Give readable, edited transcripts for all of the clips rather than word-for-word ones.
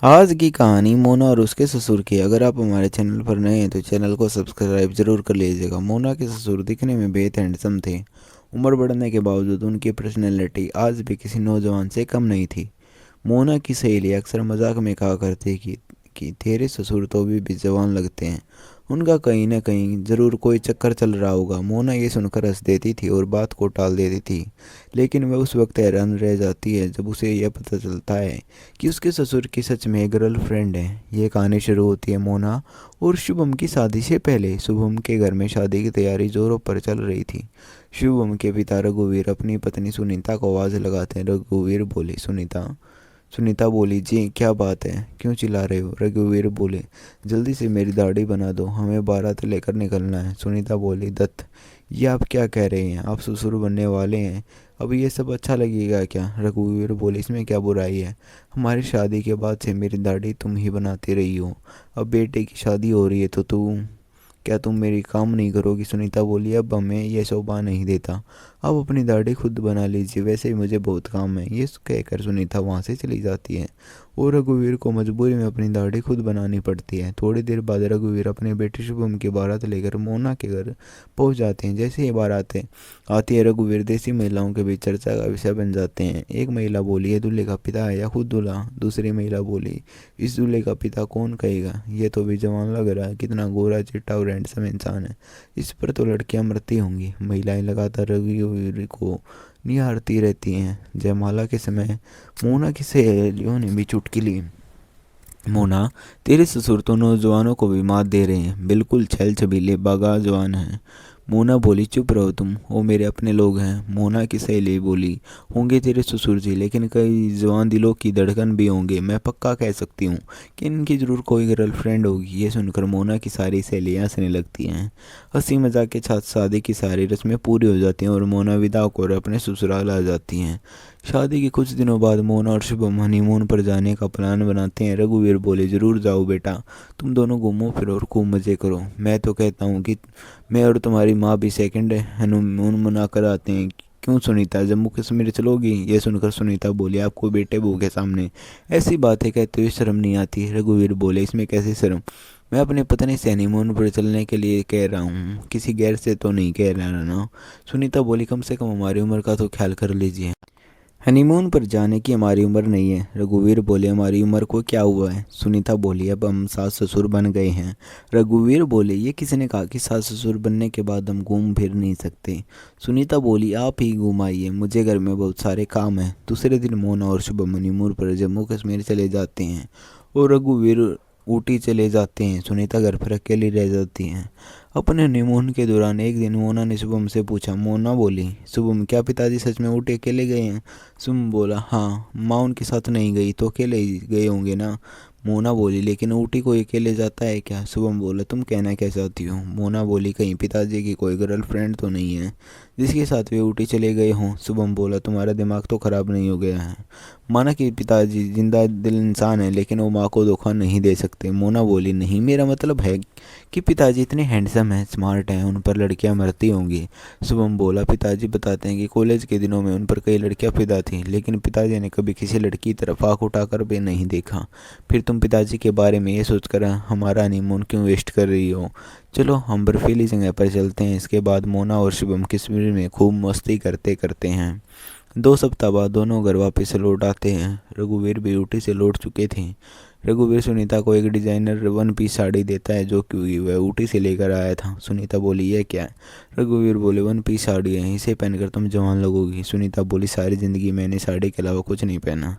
आज की कहानी मोना और उसके ससुर की। अगर आप हमारे चैनल पर नए हैं तो चैनल को सब्सक्राइब जरूर कर लीजिएगा। मोना के ससुर दिखने में बेहद हैंडसम थे। उम्र बढ़ने के बावजूद उनकी पर्सनैलिटी आज भी किसी नौजवान से कम नहीं थी। मोना की सहेली अक्सर मजाक में कहा करती कि तेरे ससुर तो भी जवान लगते हैं। उनका कहीं ना कहीं ज़रूर कोई चक्कर चल रहा होगा। मोना ये सुनकर हंस देती थी और बात को टाल देती थी। लेकिन वह उस वक्त हैरान रह जाती है जब उसे यह पता चलता है कि उसके ससुर की सच में गर्लफ्रेंड है। ये कहानी शुरू होती है मोना और शुभम की शादी से पहले। शुभम के घर में शादी की तैयारी जोरों पर चल रही थी। शुभम के पिता रघुवीर अपनी पत्नी सुनीता को आवाज़ लगाते हैं। रघुवीर बोले सुनीता। सुनीता बोली जी क्या बात है, क्यों चिल्ला रहे हो? रघुवीर बोले जल्दी से मेरी दाढ़ी बना दो, हमें बारात लेकर निकलना है। सुनीता बोली दत्त ये आप क्या कह रहे हैं, आप ससुर बनने वाले हैं, अब ये सब अच्छा लगेगा क्या? रघुवीर बोले इसमें क्या बुराई है, हमारी शादी के बाद से मेरी दाढ़ी तुम ही बनाती रही हो, अब बेटे की शादी हो रही है तो तुम मेरी काम नहीं करोगी? सुनीता बोली अब हमें यह शोभा नहीं देता, आप अपनी दाढ़ी खुद बना लीजिए, वैसे ही मुझे बहुत काम है। ये कहकर सुनीता वहाँ से चली जाती है और रघुवीर को मजबूरी में अपनी दाढ़ी खुद बनानी पड़ती है। थोड़ी देर बाद रघुवीर अपने बेटे शुभम की बारात लेकर मोना के घर पहुँच जाते हैं। जैसे ही बारात आती है रघुवीर देसी महिलाओं के बीच चर्चा का विषय बन जाते हैं। एक महिला बोली ये दूल्हे का पिता है या खुद दूल्हा? दूसरी महिला बोली इस दूल्हे का पिता कौन कहेगा, ये तो भी जवान लग रहा है, कितना गोरा चिट्टा और हैंडसम इंसान है, इस पर तो लड़कियां मरती होंगी। महिलाएं लगातार रघुवीर को निहारती रहती हैं। जयमाला के समय मोना की सहेलियों ने भी चुटकी ली। मोना तेरे ससुर तो नौजवानों को भी मात दे रहे हैं, बिल्कुल छैल छबीले बागा जवान हैं। मोना बोली चुप रहो तुम, वो मेरे अपने लोग हैं। मोना की सहेली बोली होंगे तेरे ससुर जी, लेकिन कई जवान दिलों की धड़कन भी होंगे, मैं पक्का कह सकती हूँ कि इनकी जरूर कोई गर्लफ्रेंड होगी। ये सुनकर मोना की सारी सहेलियाँ हंसने लगती हैं। हंसी मजाक के साथ शादी की सारी रस्में पूरी हो जाती हैं और मोना विदा होकर अपने ससुराल आ जाती हैं। शादी के कुछ दिनों बाद मोना और शुभम हनीमून पर जाने का प्लान बनाते हैं। रघुवीर बोले जरूर जाओ बेटा, तुम दोनों घूमो फिरो और खूब मजे करो। मैं तो कहता हूँ कि मैं और तुम्हारी माँ भी सेकंड हनीमून मना कर आते हैं, क्यों सुनीता, जम्मू कश्मीर चलोगी? ये सुनकर सुनीता बोली आपको बेटे बहू के सामने ऐसी बातें कहते हुए शर्म नहीं आती? रघुवीर बोले इसमें कैसी शर्म, मैं अपनी पत्नी से हनीमून पर चलने के लिए कह रहा हूँ, किसी गैर से तो नहीं कह रहा ना। सुनीता बोली कम से कम हमारी उम्र का तो ख्याल कर लीजिए, हनीमून पर जाने की हमारी उम्र नहीं है। रघुवीर बोले हमारी उम्र को क्या हुआ है? सुनीता बोली अब हम सास ससुर बन गए हैं। रघुवीर बोले ये किसने कहा कि सास ससुर बनने के बाद हम घूम फिर नहीं सकते? सुनीता बोली आप ही घुमाइए, मुझे घर में बहुत सारे काम हैं। दूसरे दिन मोना और शुभम हनीमून पर जम्मू कश्मीर चले जाते हैं और रघुवीर ऊटी चले जाते हैं। सुनीता घर पर अकेली रह जाती हैं। अपने हनीमून के दौरान एक दिन मोना ने शुभम से पूछा। मोना बोली शुभम क्या पिताजी सच में ऊटी अकेले गए हैं? शुभम बोला हाँ, माँ उनके साथ नहीं गई तो अकेले ही गए होंगे ना। मोना बोली लेकिन ऊटी कोई अकेले जाता है क्या? शुभम बोला तुम कहना क्या चाहती हो? मोना बोली कहीं पिताजी की कोई गर्लफ्रेंड तो नहीं है जिसके साथ वे ऊटी चले गए हों? शुभम बोला तुम्हारा दिमाग तो खराब नहीं हो गया है? माना कि पिताजी जिंदा दिल इंसान है लेकिन वो माँ को धोखा नहीं दे सकते। मोना बोली नहीं, मेरा मतलब है कि पिताजी इतने हैंडसम हैं, स्मार्ट हैं, उन पर लड़कियां मरती होंगी। शुभम बोला पिताजी बताते हैं कि कॉलेज के दिनों में उन पर कई लड़कियां फिदा थीं, लेकिन पिताजी ने कभी किसी लड़की की तरफ आँख उठाकर भी नहीं देखा। फिर तुम पिताजी के बारे में ये सोचकर हमारा हनीमून क्यों वेस्ट कर रही हो? चलो हम बर्फीली जगह पर चलते हैं। इसके बाद मोना और शुभम कश्मीर में खूब मस्ती करते करते हैं। 2 सप्ताह बाद दोनों घर वापस लौट आते हैं। रघुवीर भी ऊटी से लौट चुके थे। रघुवीर सुनीता को एक डिजाइनर वन पीस साड़ी देता है जो कि वह ऊटी से लेकर आया था। सुनीता बोली यह क्या है? रघुवीर बोले वन पीस साड़ी है, इसे पहनकर तुम जवान लगोगी। सुनीता बोली सारी जिंदगी मैंने साड़ी के अलावा कुछ नहीं पहना,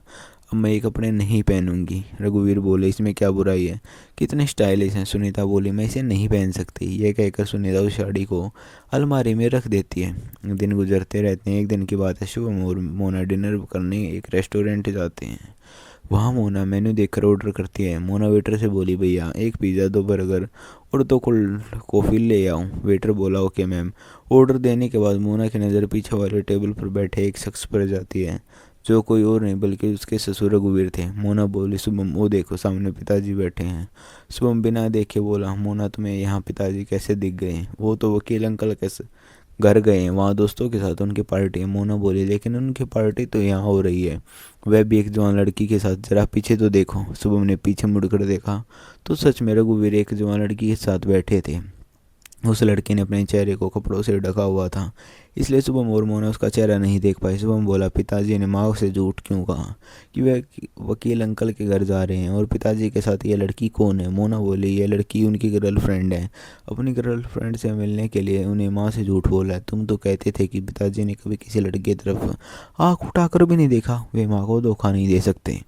अब मैं ये कपड़े नहीं पहनूंगी। रघुवीर बोले इसमें क्या बुराई है, कितने स्टाइलिश हैं। सुनीता बोली मैं इसे नहीं पहन सकती। यह कहकर सुनीता उस साड़ी को अलमारी में रख देती है। दिन गुजरते रहते हैं। एक दिन की बात है, शुभम और मोना डिनर करने एक रेस्टोरेंट जाते हैं। वहाँ मोना मेन्यू देखकर ऑर्डर करती है। मोना वेटर से बोली भैया एक पिज़्ज़ा, 2 बर्गर और 2 कोल्ड कॉफ़ी ले आऊँ? वेटर बोला ओके मैम। ऑर्डर देने के बाद मोना की नज़र पीछे वाले टेबल पर बैठे एक शख्स पर जाती है जो कोई और नहीं बल्कि उसके ससुर रघुवीर थे। मोना बोली शुभम वो देखो सामने पिताजी बैठे हैं। शुभम बिना देखे बोला मोना तुम्हें यहाँ पिताजी कैसे दिख गए? वो तो वकील अंकल घर गए हैं, वहाँ दोस्तों के साथ उनकी पार्टी है। मोना बोली लेकिन उनकी पार्टी तो यहाँ हो रही है, वह भी एक जवान लड़की के साथ। जरा पीछे तो देखो। शुभम ने पीछे मुड़कर देखा तो सच में रघुवीर एक जवान लड़की के साथ बैठे थे। उस लड़के ने अपने चेहरे को कपड़ों से ढका हुआ था, इसलिए शुभम और मोना उसका चेहरा नहीं देख पाए। शुभम बोला, पिताजी ने माँ से झूठ क्यों कहा कि वह वकील अंकल के घर जा रहे हैं, और पिताजी के साथ यह लड़की कौन है? मोना बोली, यह लड़की उनकी गर्लफ्रेंड है। अपनी गर्लफ्रेंड से मिलने के लिए उन्हें माँ से झूठ बोला है। तुम तो कहते थे कि पिताजी ने कभी किसी लड़के की तरफ आँख उठाकर भी नहीं देखा, वे माँ को धोखा नहीं दे सकते।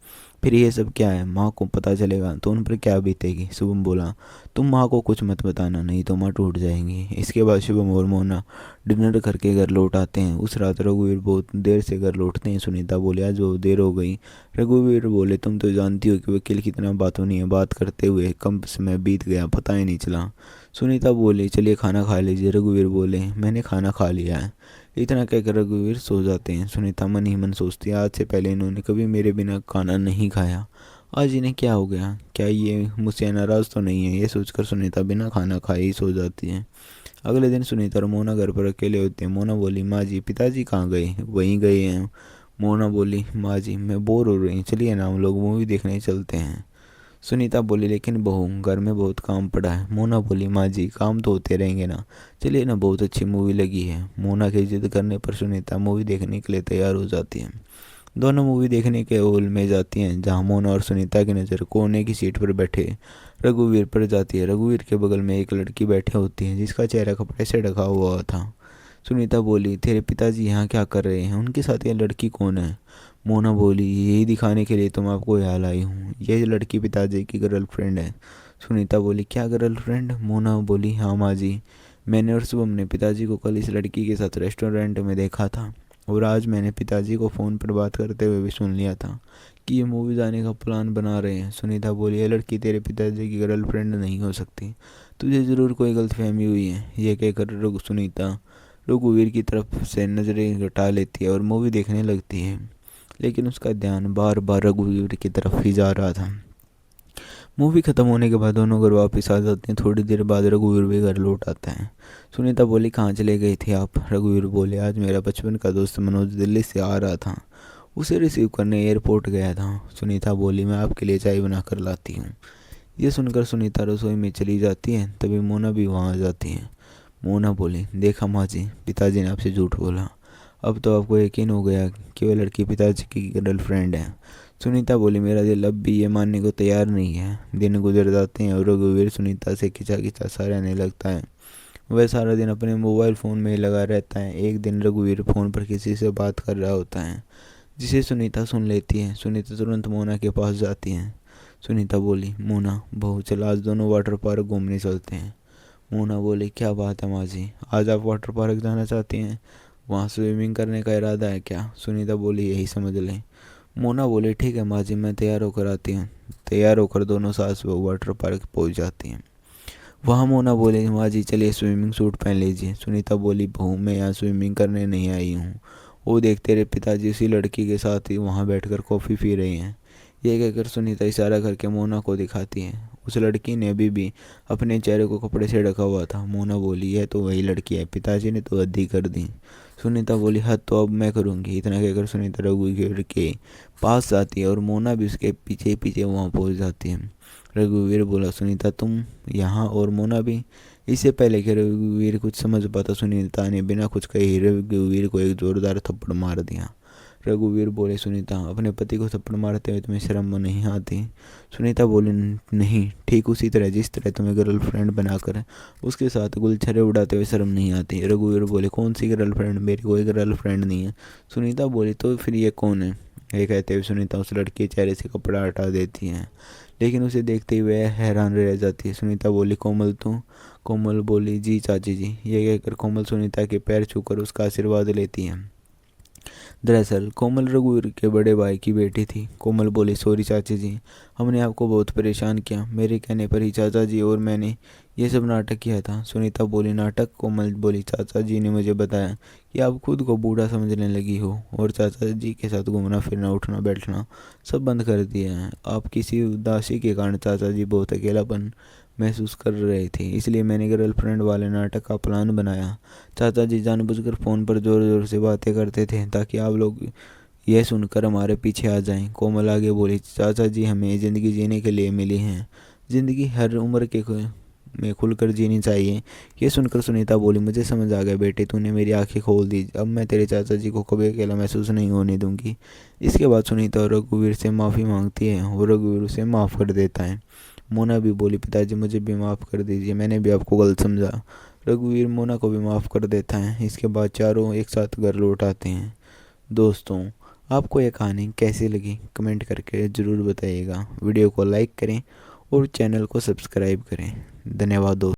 फिर ये सब क्या है? माँ को पता चलेगा तो उन पर क्या बीतेगी? शुभम बोला, तुम माँ को कुछ मत बताना, नहीं तो माँ टूट जाएंगी। इसके बाद शुभम और मोना डिनर करके घर लौट आते हैं। उस रात रघुवीर बहुत देर से घर लौटते हैं। सुनीता बोले, आज बहुत देर हो गई। रघुवीर बोले, तुम तो जानती हो कि वकील कितना बातों नहीं है, बात करते हुए कम समय बीत गया, पता ही नहीं चला। सुनीता बोली, चलिए खाना खा लीजिए। रघुवीर बोले, मैंने खाना खा लिया है। इतना कहकर रघुवीर सो जाते हैं। सुनीता मन ही मन सोचती है, आज से पहले इन्होंने कभी मेरे बिना खाना नहीं खाया, आज इन्हें क्या हो गया? क्या ये मुझसे नाराज़ तो नहीं है? ये सोचकर सुनीता बिना खाना खाए ही सो जाती है। अगले दिन सुनीता और मोना घर पर अकेले होते हैं। मोना बोली, माँ जी पिताजी कहाँ गए? वहीं गए हैं। मोना बोली, माँ जी मैं बोर हो रही हूँ, चलिए ना हम लोग मूवी देखने चलते हैं। सुनीता बोली, लेकिन बहू घर में बहुत काम पड़ा है। मोना बोली, माँ जी काम तो होते रहेंगे ना, चलिए ना, बहुत अच्छी मूवी लगी है। मोना की जिद करने पर सुनीता मूवी देखने के लिए तैयार हो जाती है। दोनों मूवी देखने के हॉल में जाती हैं, जहां मोना और सुनीता की नज़र कोने की सीट पर बैठे रघुवीर पर जाती है। रघुवीर के बगल में एक लड़की बैठी होती है जिसका चेहरा कपड़े से ढका हुआ था। सुनीता बोली, तेरे पिताजी यहाँ क्या कर रहे हैं? उनके साथ यह लड़की कौन है? मोना बोली, यही दिखाने के लिए तो मैं आपको यहाँ लाई हूँ, यह लड़की पिताजी की गर्लफ्रेंड है। सुनीता बोली, क्या गर्लफ्रेंड? मोना बोली, हाँ माँ जी, मैंने और शुभम ने पिताजी को कल इस लड़की के साथ रेस्टोरेंट में देखा था, और आज मैंने पिताजी को फ़ोन पर बात करते हुए भी सुन लिया था कि ये मूवी जाने का प्लान बना रहे हैं। सुनीता बोली, ये लड़की तेरे पिताजी की गर्लफ्रेंड नहीं हो सकती, तुझे ज़रूर कोई गलतफहमी हुई है। यह कहकर सुनीता रघुवीर की तरफ से नज़रें हटा लेती है और मूवी देखने लगती है, लेकिन उसका ध्यान बार बार रघुवीर की तरफ ही जा रहा था। मूवी खत्म होने के बाद दोनों घर वापस आ जाते हैं। थोड़ी देर बाद रघुवीर भी घर लौट आता है। सुनीता बोली, कहाँ चले गए थे आप? रघुवीर बोले, आज मेरा बचपन का दोस्त मनोज दिल्ली से आ रहा था, उसे रिसीव करने एयरपोर्ट गया था। सुनीता बोली, मैं आपके लिए चाय बना कर लाती हूँ। ये सुनकर सुनीता रसोई में चली जाती है। तभी मोना भी वहाँ आ जाती है। मोना बोली, देखा माँ जी, पिताजी ने आपसे झूठ बोला, अब तो आपको यकीन हो गया कि वह लड़की पिताजी की गर्लफ्रेंड है। सुनीता बोली, मेरा दिल अब भी ये मानने को तैयार नहीं है। दिन गुजर जाते हैं और रघुवीर सुनीता से खिंचा खिंचा सा रहने लगता है। वह सारा दिन अपने मोबाइल फ़ोन में ही लगा रहता है। एक दिन रघुवीर फ़ोन पर किसी से बात कर रहा होता है, जिसे सुनीता सुन लेती है। सुनीता तुरंत मोना के पास जाती है। सुनीता बोली, मोना बहू चल, आज दोनों वाटर पार्क घूमने चलते हैं। मोना बोली, क्या बात है माँ जी, आज आप वाटर पार्क जाना चाहती हैं? वहाँ स्विमिंग करने का इरादा है क्या? सुनीता बोली, यही समझ लें। मोना बोली, ठीक है माँ जी, मैं तैयार होकर आती हूँ। तैयार होकर दोनों सास बहू वाटर पार्क पहुँच जाती हैं। वहाँ मोना बोली, माँ जी चलिए स्विमिंग सूट पहन लीजिए। सुनीता बोली, बहू मैं यहाँ स्विमिंग करने नहीं आई हूँ, वो देख तेरे पिताजी उसी लड़की के साथ ही वहाँ बैठकर कॉफ़ी पी रहे हैं। यह कहकर सुनीता इशारा करके मोना को दिखाती है। उस लड़की ने अभी भी अपने चेहरे को कपड़े से ढका हुआ था। मोना बोली, यह तो वही लड़की है, पिताजी ने तो हद ही कर दी। सुनीता बोली, हद तो अब मैं करूँगी। इतना कहकर सुनीता रघुवीर के पास जाती है और मोना भी उसके पीछे पीछे वहाँ पहुँच जाती है। रघुवीर बोला, सुनीता तुम यहाँ और मोना भी? इससे पहले कि रघुवीर कुछ समझ पाता, सुनीता ने बिना कुछ कहे ही रघुवीर को एक जोरदार थप्पड़ मार दिया। रघुवीर बोले, सुनीता अपने पति को थप्पड़ मारते हुए तुम्हें शर्म नहीं आती? सुनीता बोली, नहीं, ठीक उसी तरह जिस तरह तुम्हें गर्लफ्रेंड बनाकर उसके साथ गुलछरे उड़ाते हुए शर्म नहीं आती। रघुवीर बोले, कौन सी गर्लफ्रेंड? मेरी कोई गर्लफ्रेंड नहीं है। सुनीता बोली, तो फिर ये कौन है? ये कहते हुए सुनीता उस लड़के के चेहरे से कपड़ा हटा देती है, लेकिन उसे देखते ही वह हैरान रह जाती है। सुनीता बोली, कोमल तू? कोमल बोली, जी चाची जी। ये कहकर कोमल सुनीता के पैर छूकर उसका आशीर्वाद लेती है। दरअसल कोमल रघुवीर के बड़े भाई की बेटी थी। कोमल बोली, सॉरी चाची जी, हमने आपको बहुत परेशान किया, मेरे कहने पर ही चाचा जी और मैंने ये सब नाटक किया था। सुनीता बोली, नाटक? कोमल बोली, चाचा जी ने मुझे बताया कि आप खुद को बूढ़ा समझने लगी हो और चाचा जी के साथ घूमना फिरना उठना बैठना सब बंद कर दिया है। आप किसी उदासी के कारण चाचा जी बहुत अकेलापन महसूस कर रहे थे, इसलिए मैंने गर्लफ्रेंड वाले नाटक का प्लान बनाया। चाचा जी जानबूझकर फ़ोन पर ज़ोर ज़ोर से बातें करते थे ताकि आप लोग यह सुनकर हमारे पीछे आ जाएं। कोमल आगे बोली, चाचा जी हमें ज़िंदगी जीने के लिए मिली है। ज़िंदगी हर उम्र के में खुलकर जीनी चाहिए। ये सुनकर सुनीता बोली, मुझे समझ आ गया बेटे, तूने मेरी आंखें खोल दी। अब मैं तेरे चाचा जी को कभी अकेला महसूस नहीं होने दूंगी। इसके बाद सुनीता और रघुवीर से माफ़ी मांगती है और रघुवीर उसे माफ़ कर देता है। मोना भी बोली, पिताजी मुझे भी माफ़ कर दीजिए, मैंने भी आपको गलत समझा। रघुवीर मोना को भी माफ़ कर देता है। इसके बाद चारों एक साथ घर लौट आते हैं। दोस्तों, आपको यह कहानी कैसी लगी कमेंट करके ज़रूर बताइएगा। वीडियो को लाइक करें और चैनल को सब्सक्राइब करें। धन्यवाद दोस्तों।